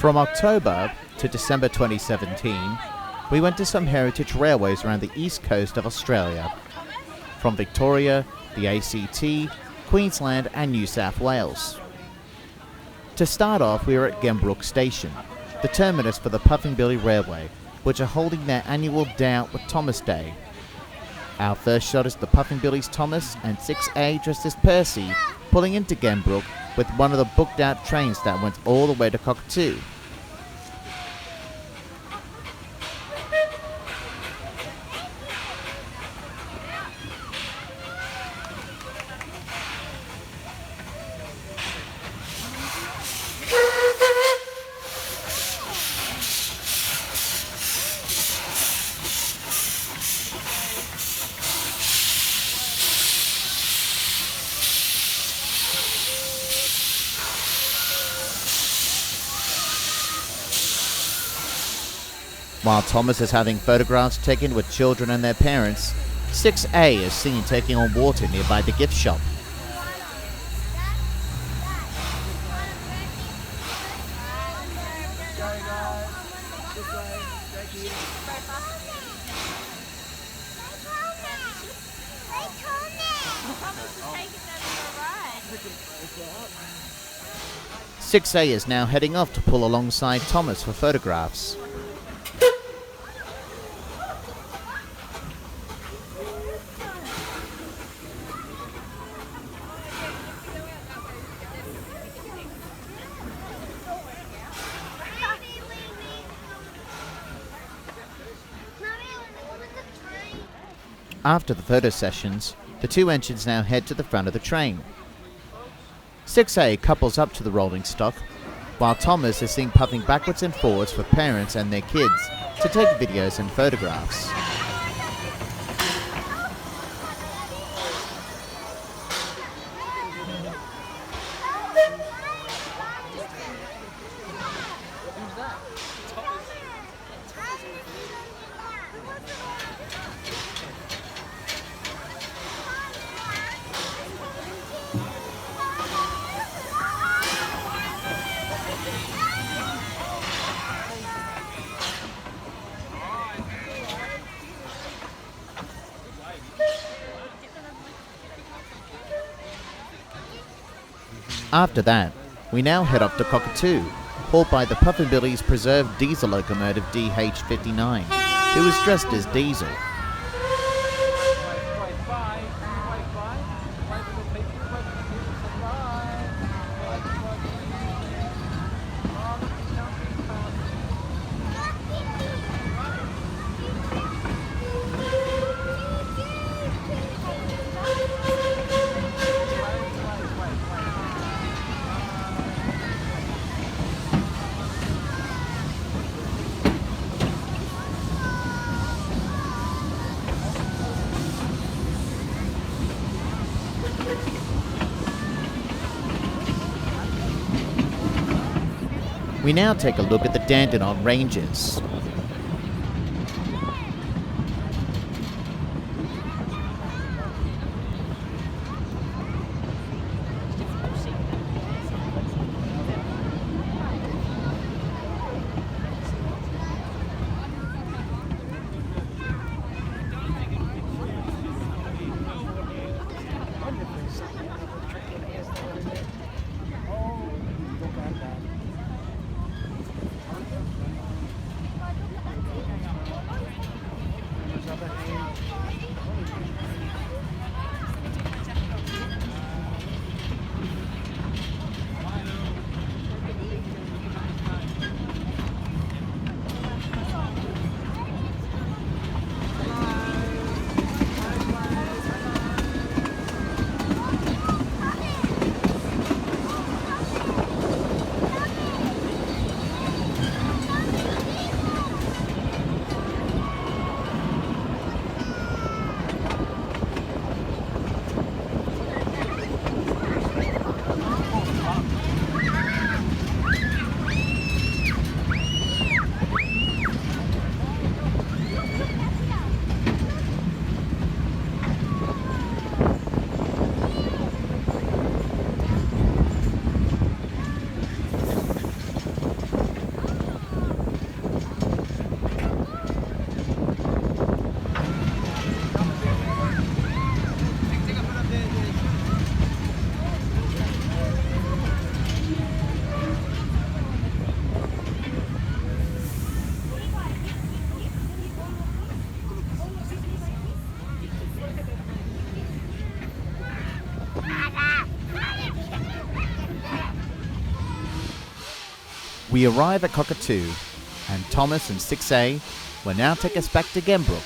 From October to December 2017, we went to some heritage railways around the east coast of Australia, from Victoria, the ACT, Queensland and New South Wales. To start off, we were at Gembrook Station, the terminus for the Puffing Billy Railway, which are holding their annual Day Out with Thomas Day. Our first shot is the Puffing Billy's Thomas and 6A dressed as Percy pulling into Gembrook with one of the booked out trains that went all the way to Cockatoo. While Thomas is having photographs taken with children and their parents, 6A is seen taking on water nearby the gift shop. Six A is now heading off to pull alongside Thomas for photographs. After the photo sessions, the two engines now head to the front of the train. 6A couples up to the rolling stock, while Thomas is seen puffing backwards and forwards for parents and their kids to take videos and photographs. After that, we now head up to Cockatoo, hauled by the Puffin Billy's preserved diesel locomotive DH59, who is dressed as Diesel. We now take a look at the Dandenong Ranges. We arrive at Cockatoo, and Thomas and 6A will now take us back to Gembrook.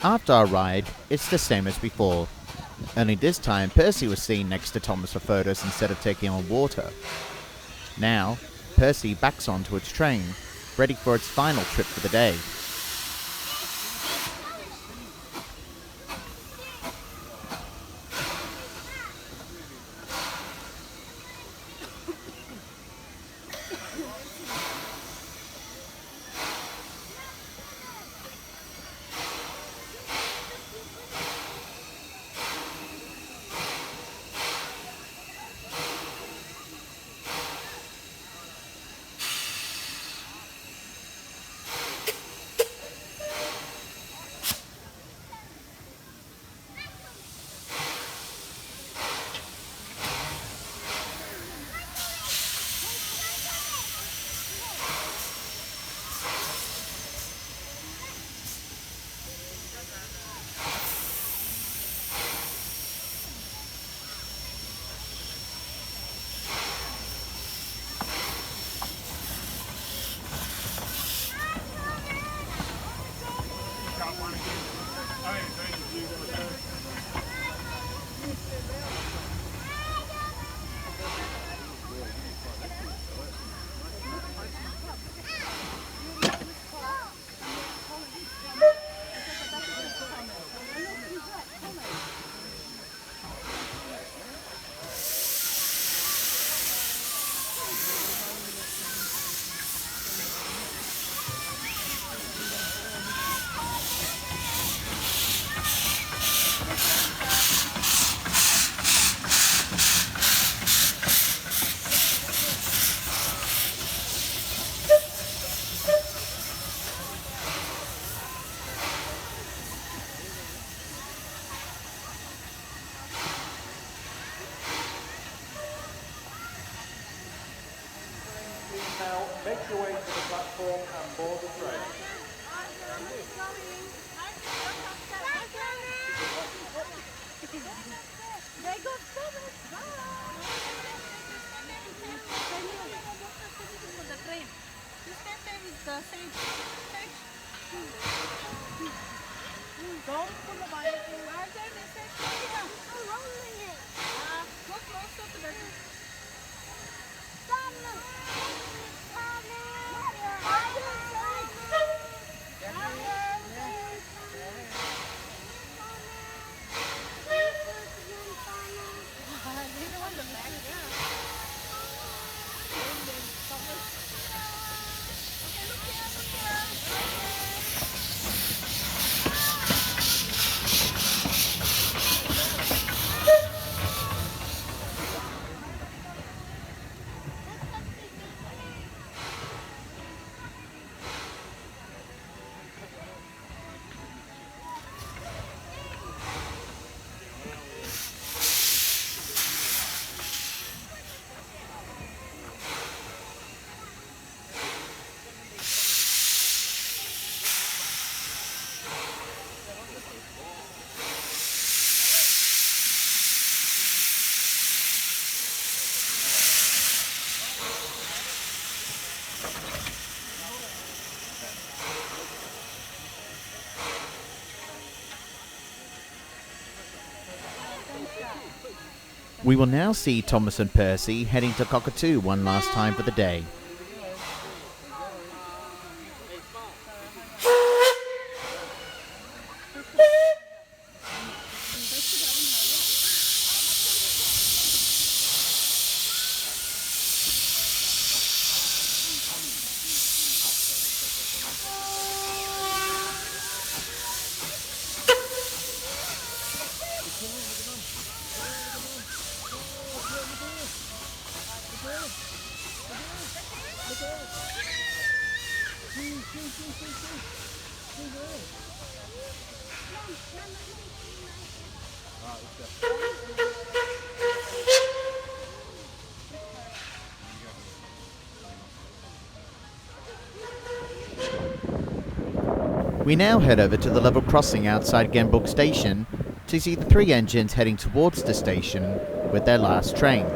After our ride, it's the same as before. Only this time, Percy was seen next to Thomas for photos instead of taking on water. Now, Percy backs onto its train, ready for its final trip for the day. Now, make your way to the platform and board the train. We will now see Thomas and Percy heading to Cockatoo one last time for the day. We now head over to the level crossing outside Gembrook Station to see the 3 engines heading towards the station with their last train.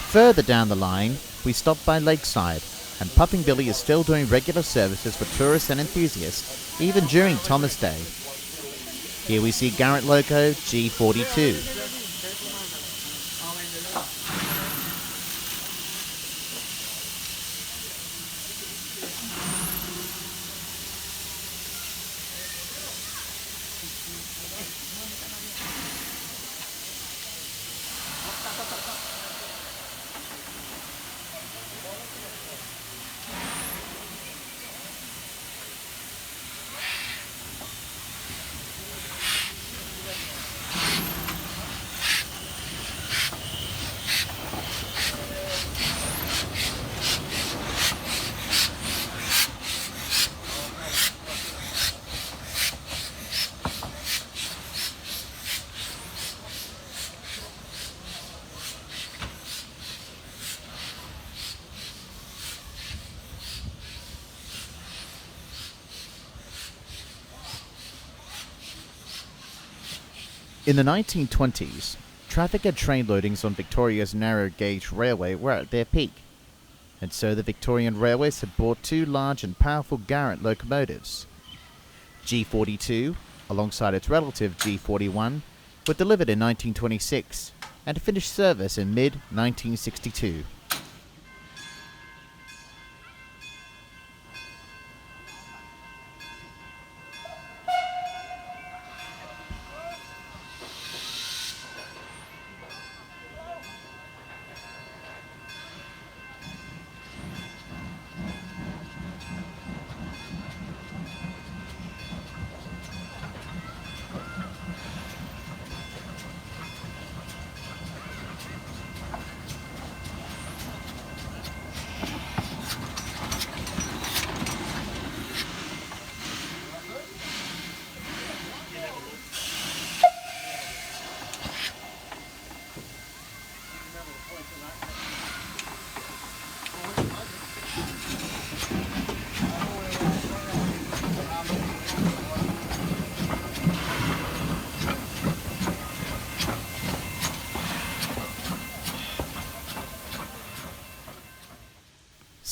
Further down the line, we stopped by Lakeside, and Puffing Billy is still doing regular services for tourists and enthusiasts, even during Thomas Day. Here we see Garrett Loco G42. In the 1920s, traffic and train loadings on Victoria's narrow gauge railway were at their peak, and so the Victorian Railways had bought 2 large and powerful Garrett locomotives. G42, alongside its relative G41, were delivered in 1926 and finished service in mid-1962.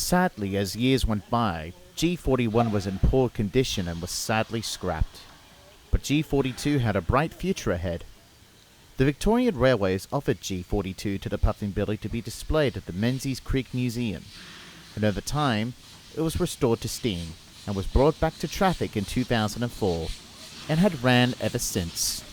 Sadly, as years went by, G41 was in poor condition and was sadly scrapped. But G42 had a bright future ahead. The Victorian Railways offered G42 to the Puffin Billy to be displayed at the Menzies Creek Museum, and over time it was restored to steam and was brought back to traffic in 2004 and had ran ever since.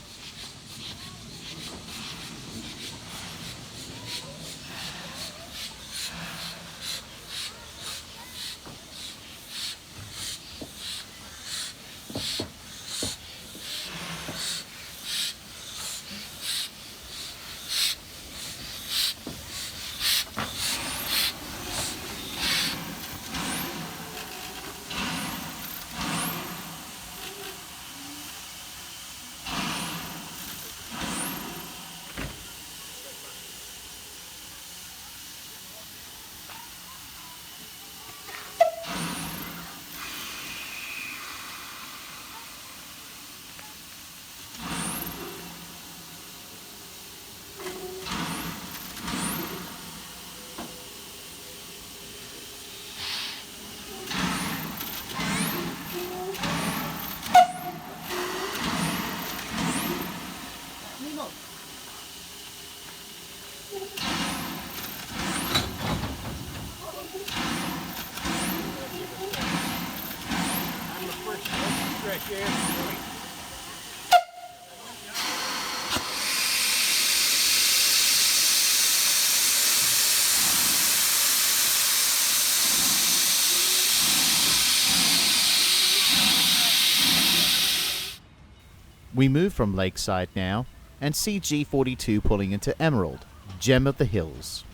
We move from Lakeside now and see G42 pulling into Emerald, gem of the hills.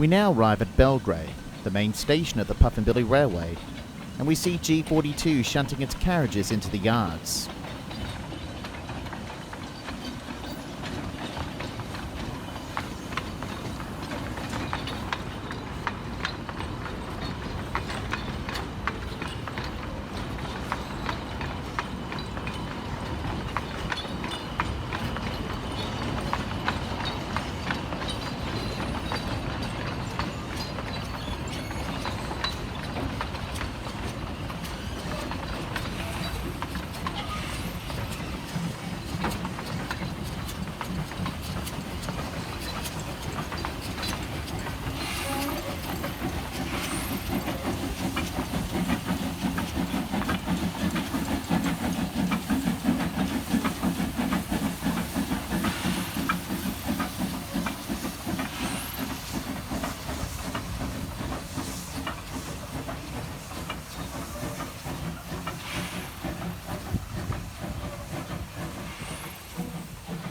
We now arrive at Belgrade, the main station of the Puffin Billy Railway, and we see G42 shunting its carriages into the yards.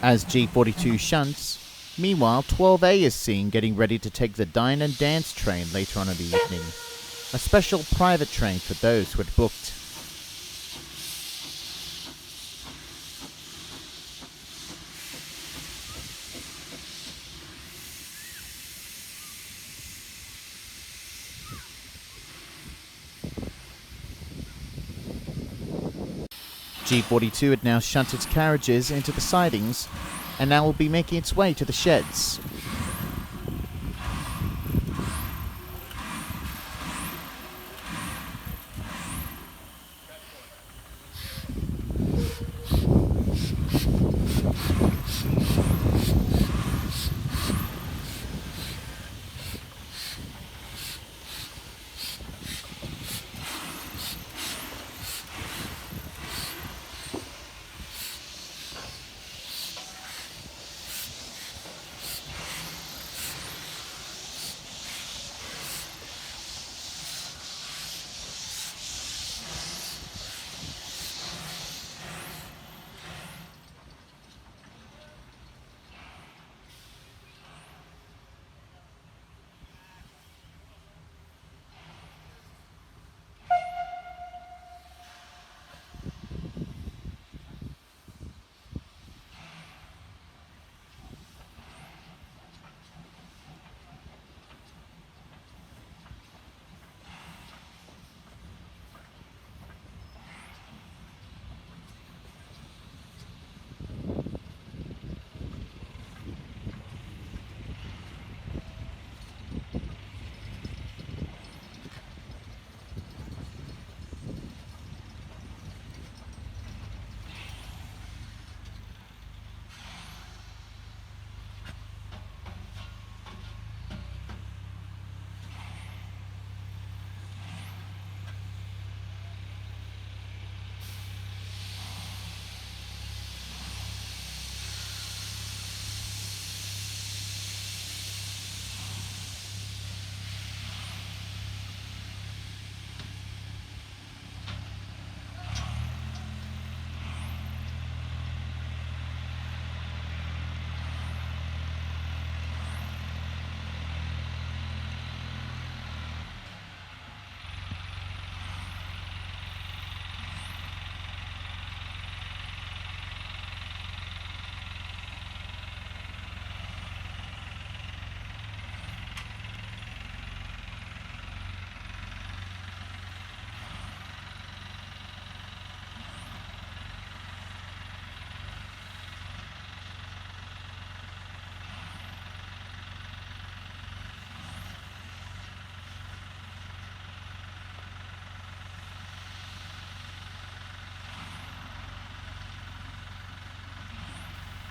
As G42 shunts, meanwhile 12A is seen getting ready to take the Dine and Dance train later on in the evening, a special private train for those who had booked. G42 had now shunted its carriages into the sidings and now will be making its way to the sheds.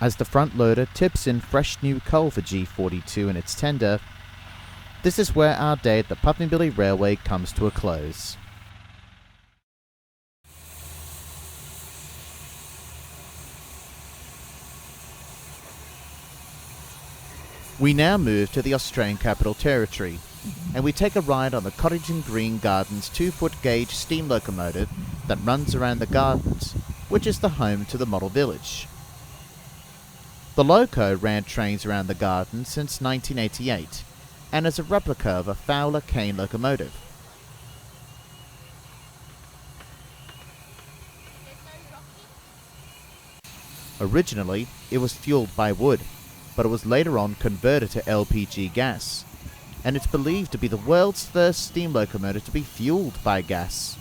As the front loader tips in fresh new coal for G42 in its tender, this is where our day at the Puffingbilly Railway comes to a close. We now move to the Australian Capital Territory, and we take a ride on the Cockington Green Gardens 2-foot gauge steam locomotive that runs around the gardens, which is the home to the model village. The loco ran trains around the garden since 1988 and is a replica of a Fowler cane locomotive. Originally, it was fueled by wood, but it was later on converted to LPG gas, and it's believed to be the world's first steam locomotive to be fueled by gas.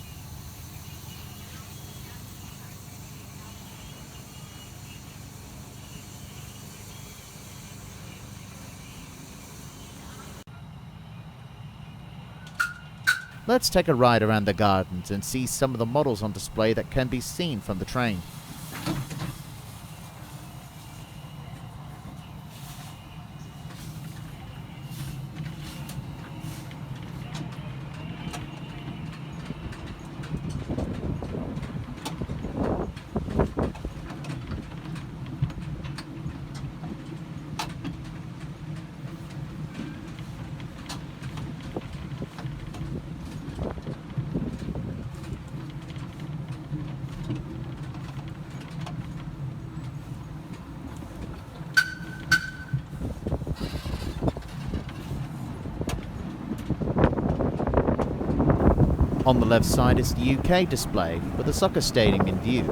Let's take a ride around the gardens and see some of the models on display that can be seen from the train. On the left side is the UK display, with a soccer stadium in view.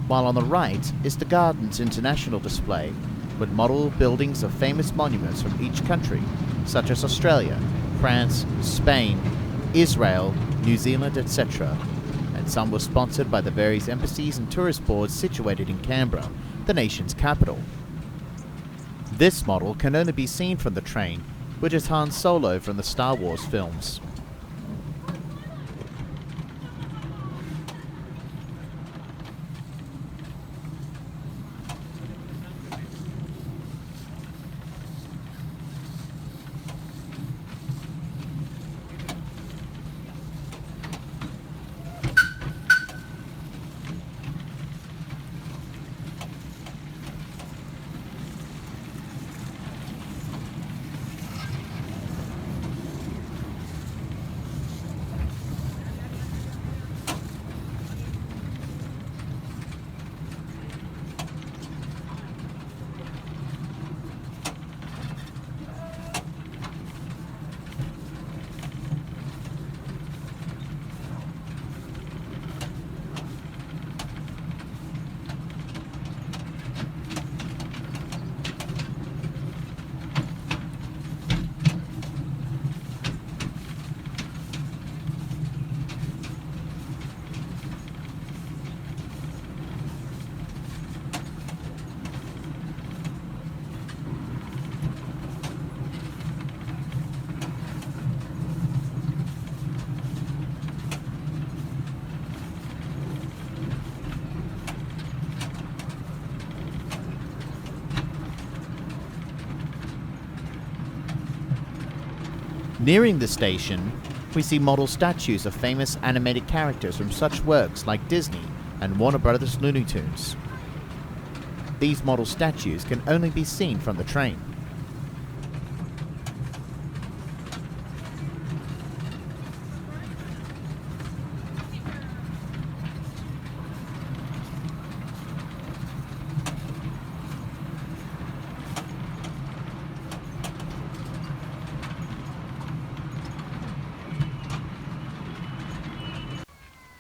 while on the right is the Garden's international display, with model buildings of famous monuments from each country, such as Australia, France, Spain, Israel, New Zealand, etc. And some were sponsored by the various embassies and tourist boards situated in Canberra, the nation's capital. This model can only be seen from the train, which is Han Solo from the Star Wars films. Nearing the station, we see model statues of famous animated characters from such works like Disney and Warner Brothers Looney Tunes. These model statues can only be seen from the train.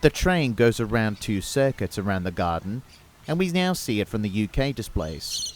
The train goes around 2 circuits around the garden, and we now see it from the UK displays.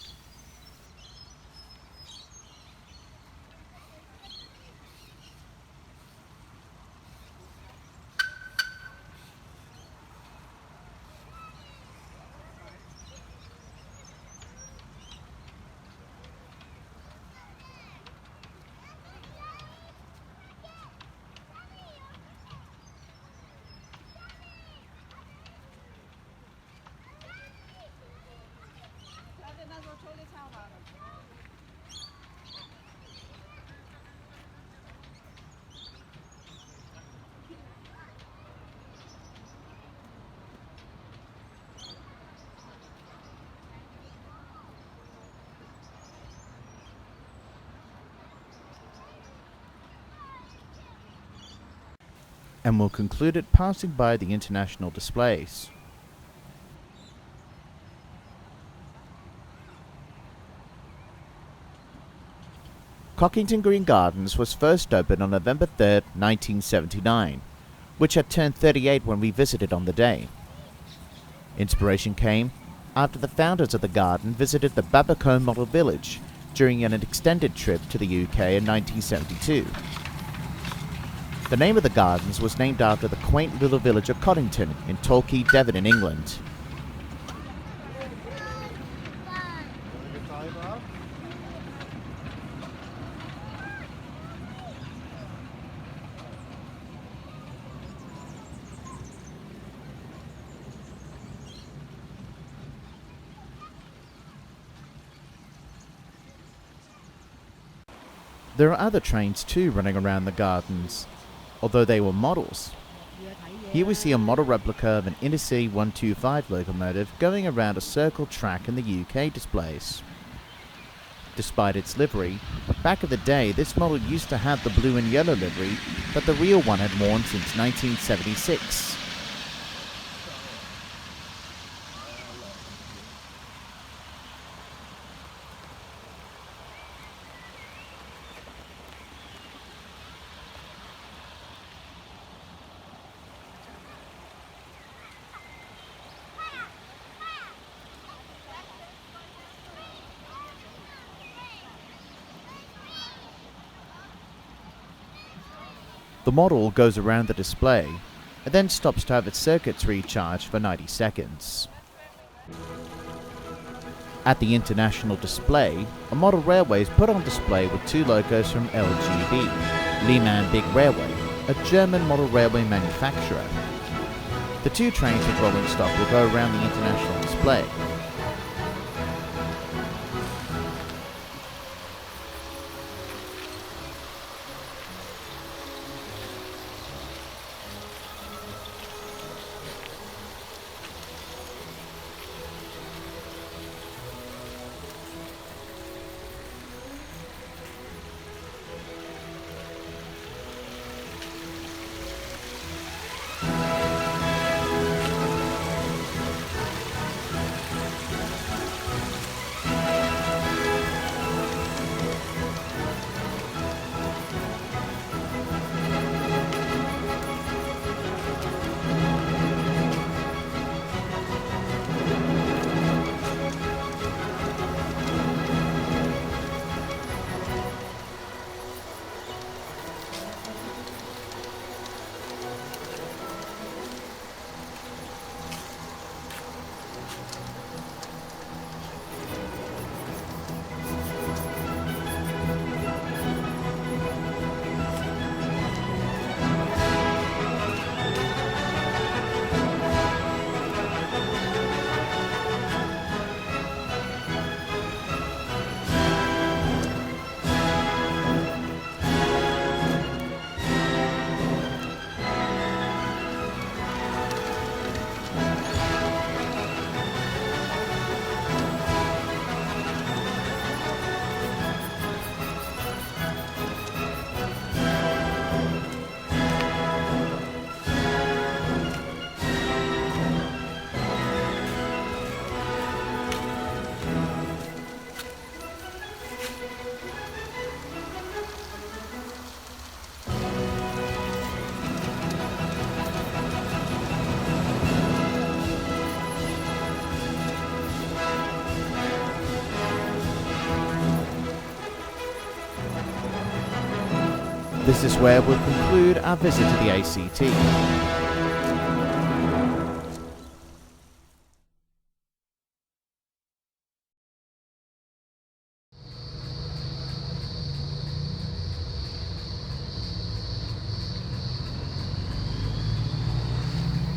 And we'll conclude it passing by the international displays. Cockington Green Gardens was first opened on November 3rd, 1979, which had turned 38 when we visited on the day. Inspiration came after the founders of the garden visited the Babacombe Model Village during an extended trip to the UK in 1972. The name of the gardens was named after the quaint little village of Cockington in Torquay, Devon in England. There are other trains too running around the gardens, although they were models. Here we see a model replica of an Intercity 125 locomotive going around a circle track in the UK displays. Despite its livery, back in the day this model used to have the blue and yellow livery that the real one had worn since 1976. The model goes around the display and then stops to have its circuits recharged for 90 seconds. At the international display, a model railway is put on display with two locos from LGB, Lehman Big Railway, a German model railway manufacturer. The two trains with rolling stock will go around the international display. This is where we'll conclude our visit to the ACT.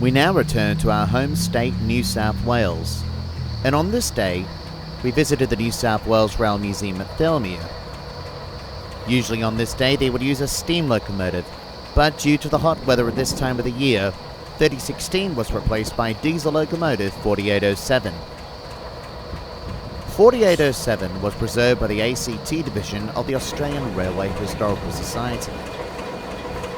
We now return to our home state, New South Wales, and on this day, we visited the New South Wales Rail Museum at Thelmere. Usually on this day they would use a steam locomotive, but due to the hot weather at this time of the year, 3016 was replaced by diesel locomotive 4807. 4807 was preserved by the ACT division of the Australian Railway Historical Society.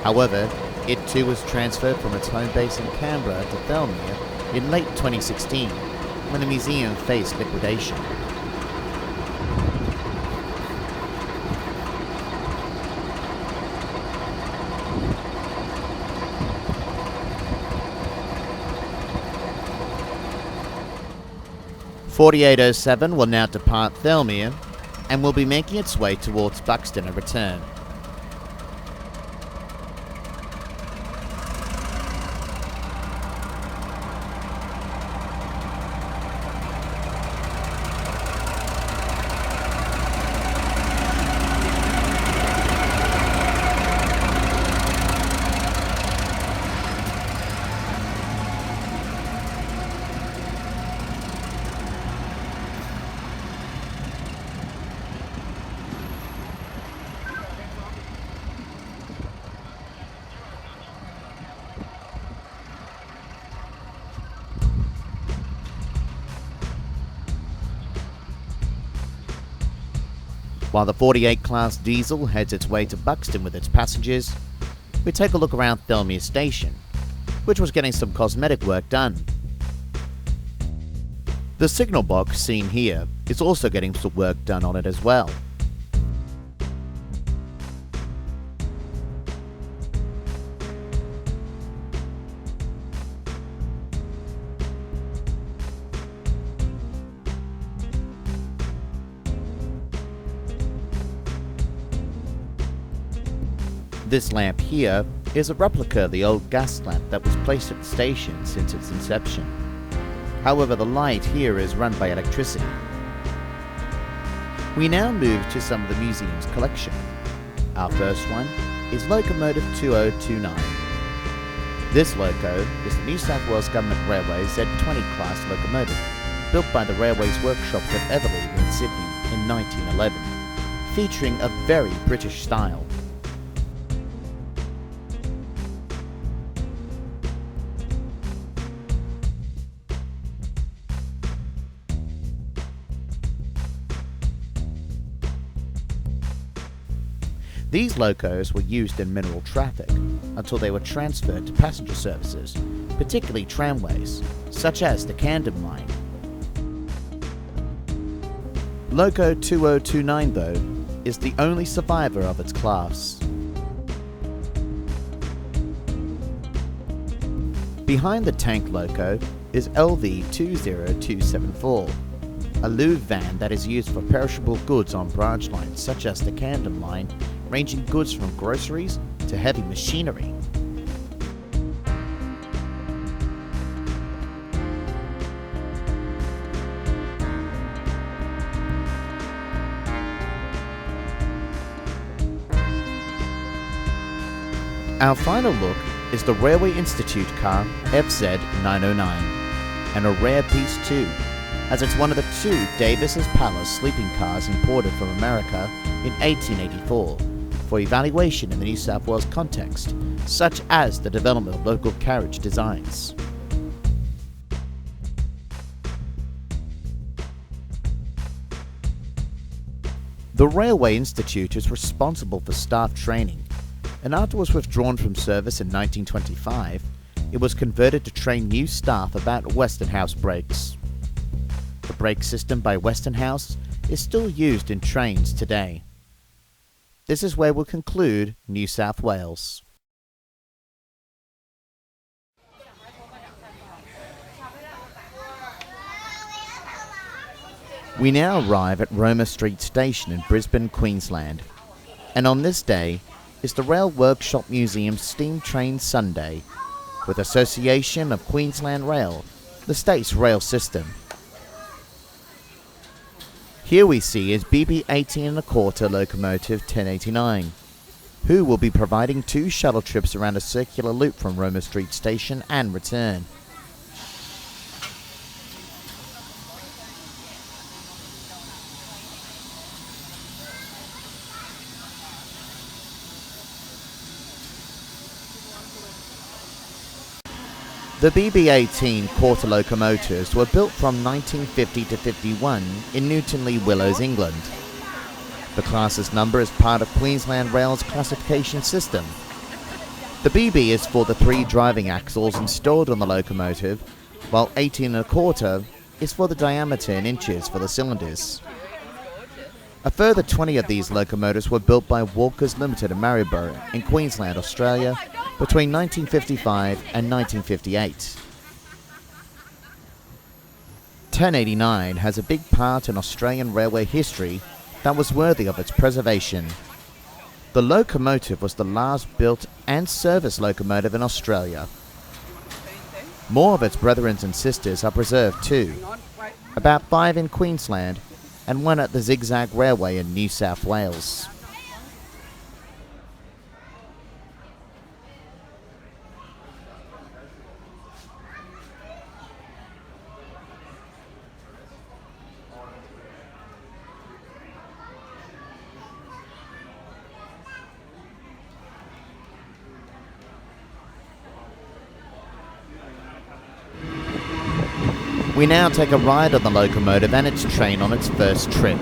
However, it too was transferred from its home base in Canberra to Thelmere in late 2016, when the museum faced liquidation. (4807) will now depart Thelmere and will be making its way towards Buxton and return. While the 48 class diesel heads its way to Buxton with its passengers, we take a look around Thelmere Station, which was getting some cosmetic work done. The signal box seen here is also getting some work done on it as well. This lamp here is a replica of the old gas lamp that was placed at the station since its inception. However, the light here is run by electricity. We now move to some of the museum's collection. Our first one is Locomotive 2029. This loco is the New South Wales Government Railway Z20 class locomotive, built by the Railways Workshops at Everleigh in Sydney in 1911, featuring a very British style. These locos were used in mineral traffic until they were transferred to passenger services, particularly tramways, such as the Camden Line. Loco 2029, though, is the only survivor of its class. Behind the tank loco is LV 20274, a louvre van that is used for perishable goods on branch lines such as the Camden Line, ranging goods from groceries to heavy machinery. Our final look is the Railway Institute car FZ 909, and a rare piece too, as it's one of the two Davis's Palace sleeping cars imported from America in 1884 for evaluation in the New South Wales context, such as the development of local carriage designs. The Railway Institute is responsible for staff training, and after it was withdrawn from service in 1925, it was converted to train new staff about Westonhouse brakes. The brake system by Westonhouse is still used in trains today. This is where we'll conclude New South Wales. We now arrive at Roma Street Station in Brisbane, Queensland, and on this day is the Rail Workshop Museum Steam Train Sunday, with Association of Queensland Rail, the state's rail system. Here we see is BB 18 1/4 locomotive 1089, who will be providing 2 shuttle trips around a circular loop from Roma Street Station and return. The BB-18 quarter locomotives were built from 1950 to 51 in Newton-le-Willows, England. The class's number is part of Queensland Rail's classification system. The BB is for the 3 driving axles installed on the locomotive, while 18 1/4 is for the diameter in inches for the cylinders. A further 20 of these locomotives were built by Walkers Limited in Maryborough in Queensland, Australia, between 1955 and 1958. 1089 has a big part in Australian railway history that was worthy of its preservation. The locomotive was the last built and serviced locomotive in Australia. More of its brethren and sisters are preserved too, about 5 in Queensland and 1 at the Zigzag Railway in New South Wales. We now take a ride on the locomotive and its train on its first trip.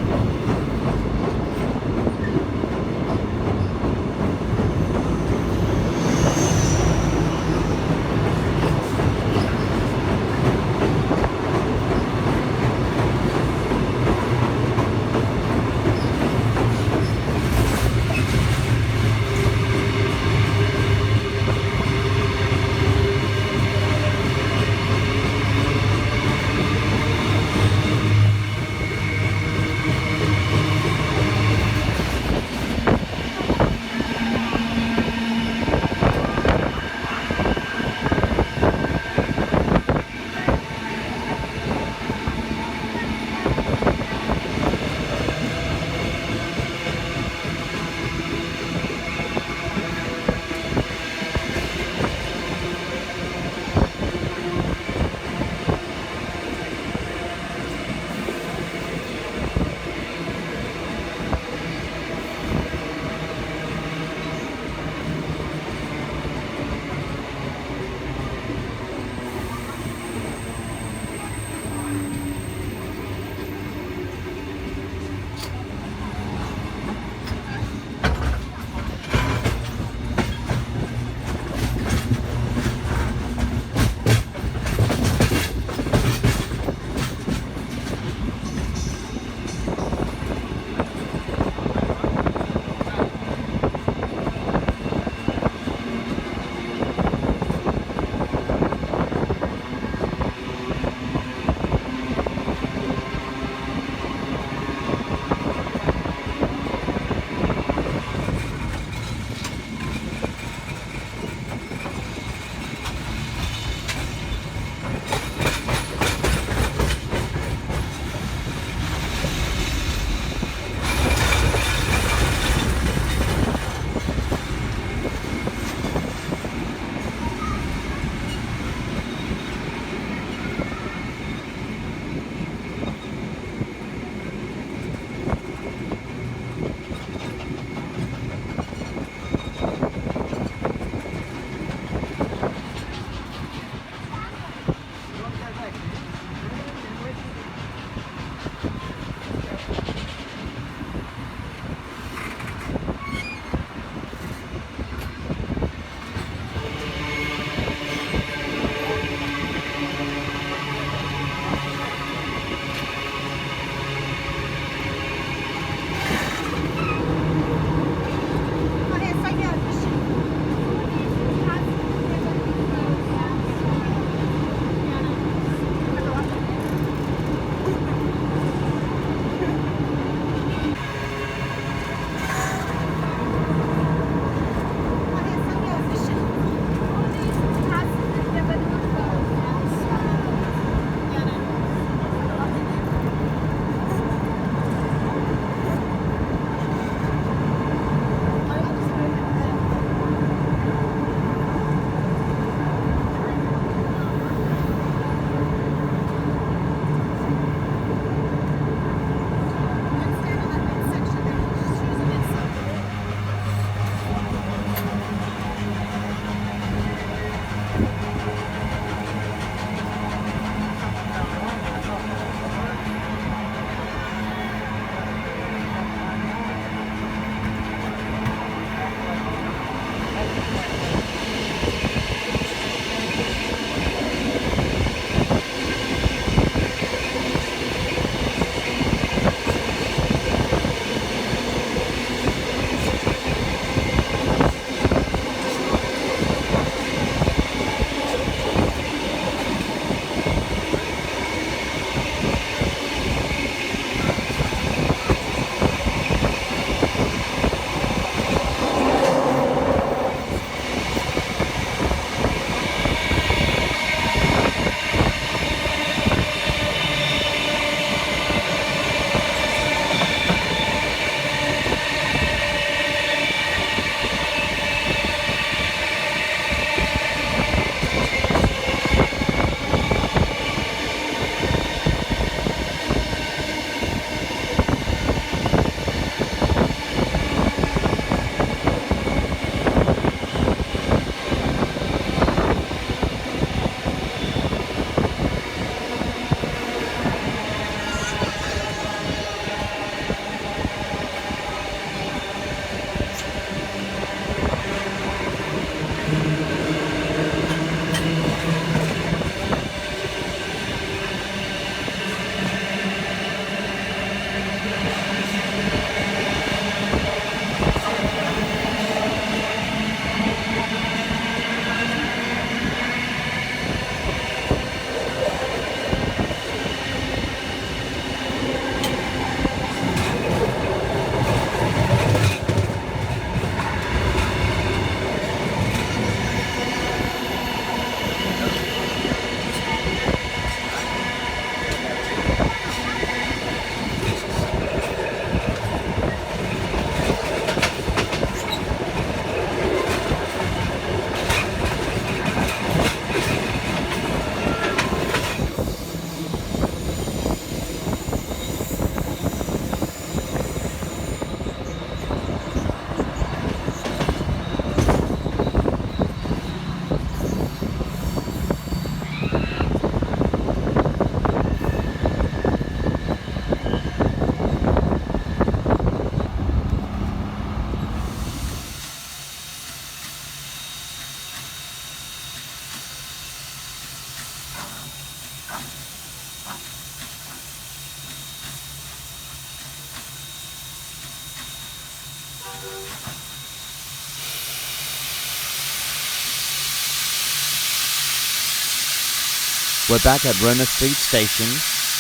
We're back at Roma Street Station,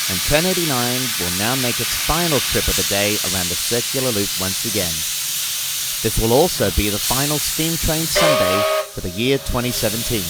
and 1089 will now make its final trip of the day around the circular loop once again. This will also be the final Steam Train Sunday for the year 2017.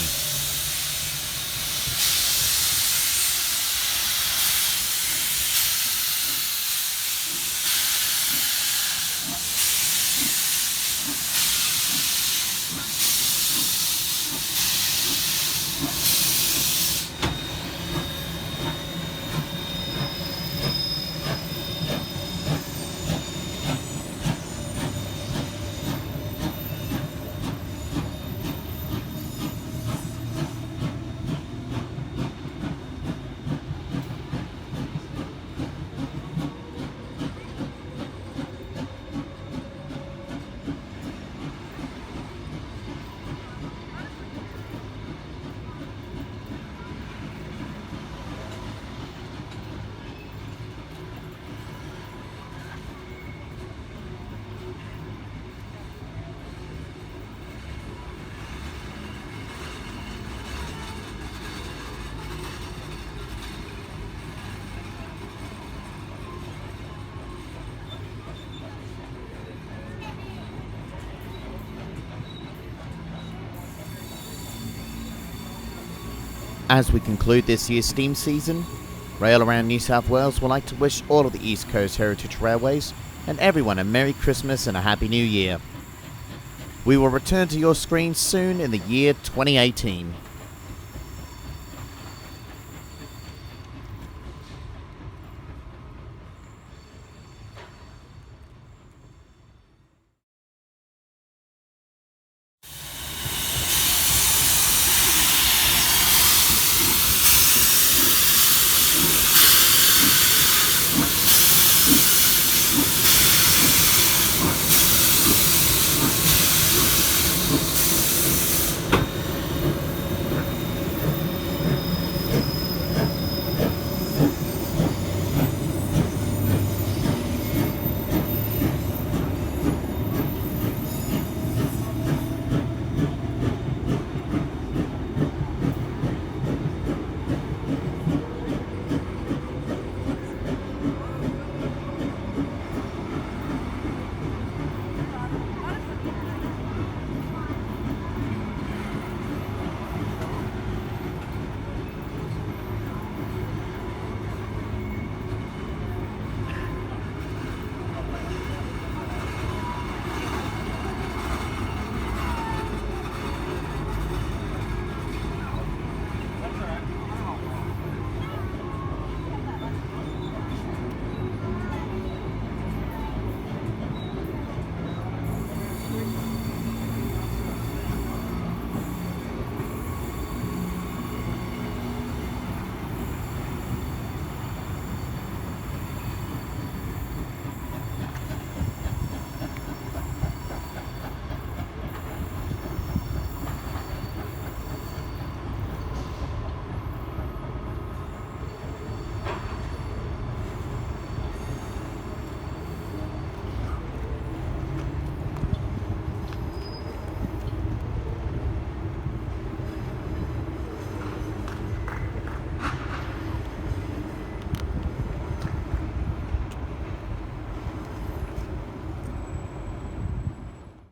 As we conclude this year's steam season, Rail Around New South Wales would like to wish all of the East Coast Heritage Railways and everyone a Merry Christmas and a Happy New Year. We will return to your screens soon in the year 2018.